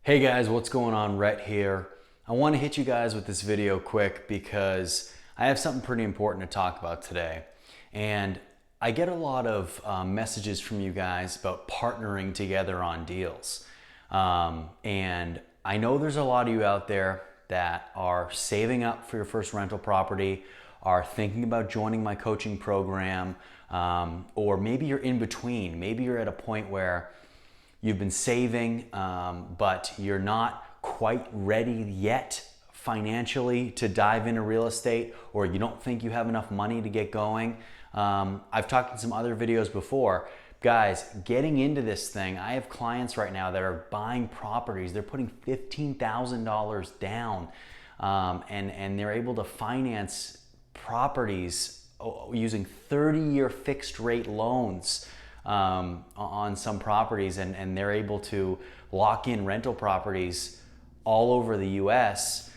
Hey guys, what's going on? Rhett here. I want to hit you guys with this video quick because I have something pretty important to talk about today. And I get a lot of messages from you guys about partnering together on deals. And I know there's a lot of you out there that are saving up for your first rental property, are thinking about joining my coaching program, or maybe you're in between. Maybe you're at a point where you've been saving, but you're not quite ready yet financially to dive into real estate, or you don't think you have enough money to get going. I've talked in some other videos before. Guys, getting into this thing, I have clients right now that are buying properties. They're putting $15,000 down, and they're able to finance properties using 30-year fixed rate loans on some properties, and they're able to lock in rental properties all over the US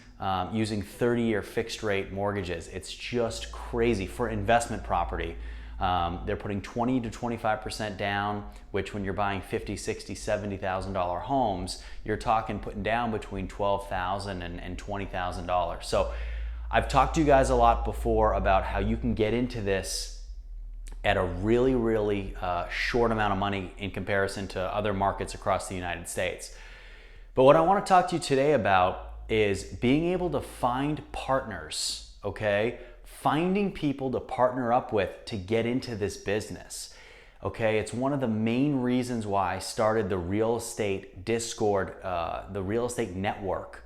using 30-year fixed rate mortgages. It's just crazy for investment property. They're putting 20 to 25% down, which when you're buying $50,000, $60,000, $70,000 homes, you're talking putting down between $12,000 and $20,000. So I've talked to you guys a lot before about how you can get into this at a really short amount of money in comparison to other markets across the United States. But what I want to talk to you today about is being able to find partners, okay? Finding people to partner up with to get into this business, okay? It's one of the main reasons why I started the real estate Discord, the real estate network,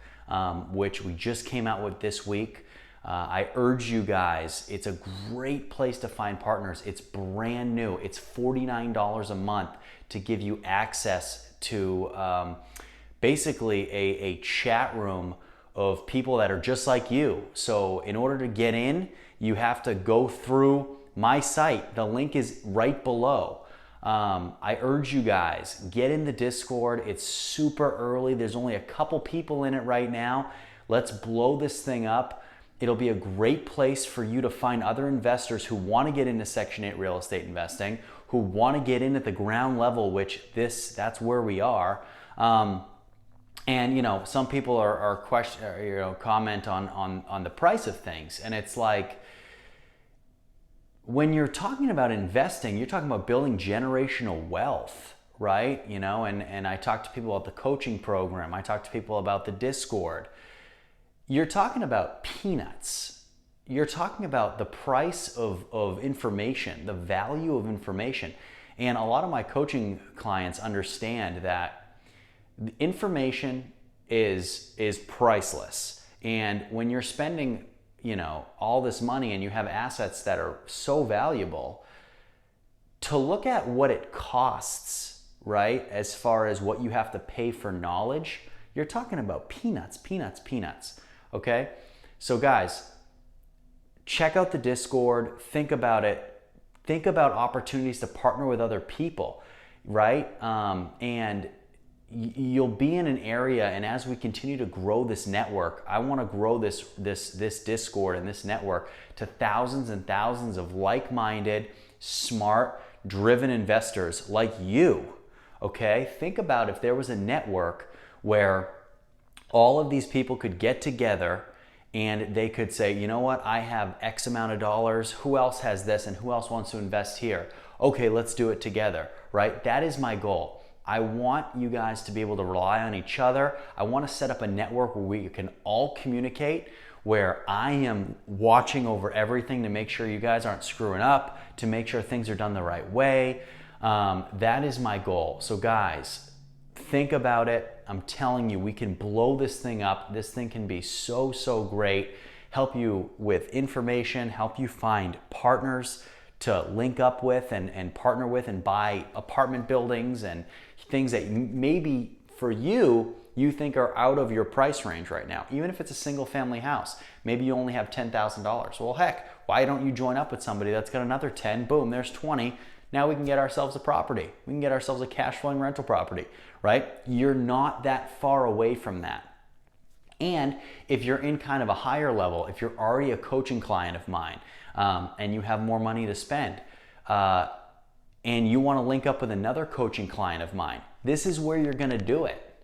which we just came out with this week. I urge you guys, it's a great place to find partners. It's brand new. It's $49 a month to give you access to basically a chat room of people that are just like you. So in order to get in, you have to go through my site. The link is right below. I urge you guys, get in the Discord. It's super early. There's only a couple people in it right now. Let's blow this thing up. It'll be a great place for you to find other investors who want to get into Section 8 real estate investing, who want to get in at the ground level, which that's where we are. And you know, some people are comment on the price of things, and it's like, when you're talking about investing, you're talking about building generational wealth, right? You know, and I talk to people about the coaching program. I talk to people about the Discord. You're talking about peanuts. You're talking about the price of information, the value of information. And a lot of my coaching clients understand that the information is priceless. And when you're spending, you know, all this money and you have assets that are so valuable, to look at what it costs, right, as far as what you have to pay for knowledge, you're talking about peanuts. Okay, so guys, check out the Discord, think about it, think about opportunities to partner with other people, right? And you'll be in an area, and as we continue to grow this network, I want to grow this Discord and this network to thousands and thousands of like-minded, smart, driven investors like you, okay? Think about if there was a network where all of these people could get together and they could say, you know what, I have X amount of dollars, who else has this and who else wants to invest here? Okay, let's do it together, right? That is my goal. I want you guys to be able to rely on each other. I want to set up a network where we can all communicate, where I am watching over everything to make sure you guys aren't screwing up, to make sure things are done the right way. That is my goal. So guys, think about it. I'm telling you, we can blow this thing up. This thing can be so great. Help you with information, help you find partners to link up with and partner with and buy apartment buildings and things that maybe for you think are out of your price range right now. Even if it's a single family house, maybe you only have $10,000. Well, heck, why don't you join up with somebody that's got another 10? Boom, there's 20. Now we can get ourselves a property. We can get ourselves a cash flowing rental property, right? You're not that far away from that. And if you're in kind of a higher level, if you're already a coaching client of mine, and you have more money to spend, and you want to link up with another coaching client of mine, this is where you're going to do it,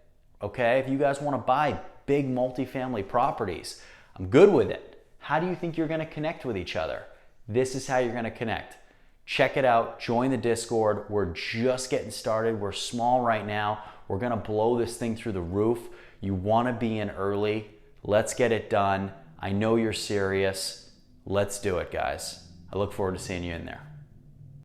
okay? If you guys want to buy big multifamily properties, I'm good with it. How do you think you're going to connect with each other? This is how you're going to connect. Check it out. Join the Discord. We're just getting started. We're small right now. We're going to blow this thing through the roof. You want to be in early. Let's get it done. I know you're serious. Let's do it, guys. I look forward to seeing you in there.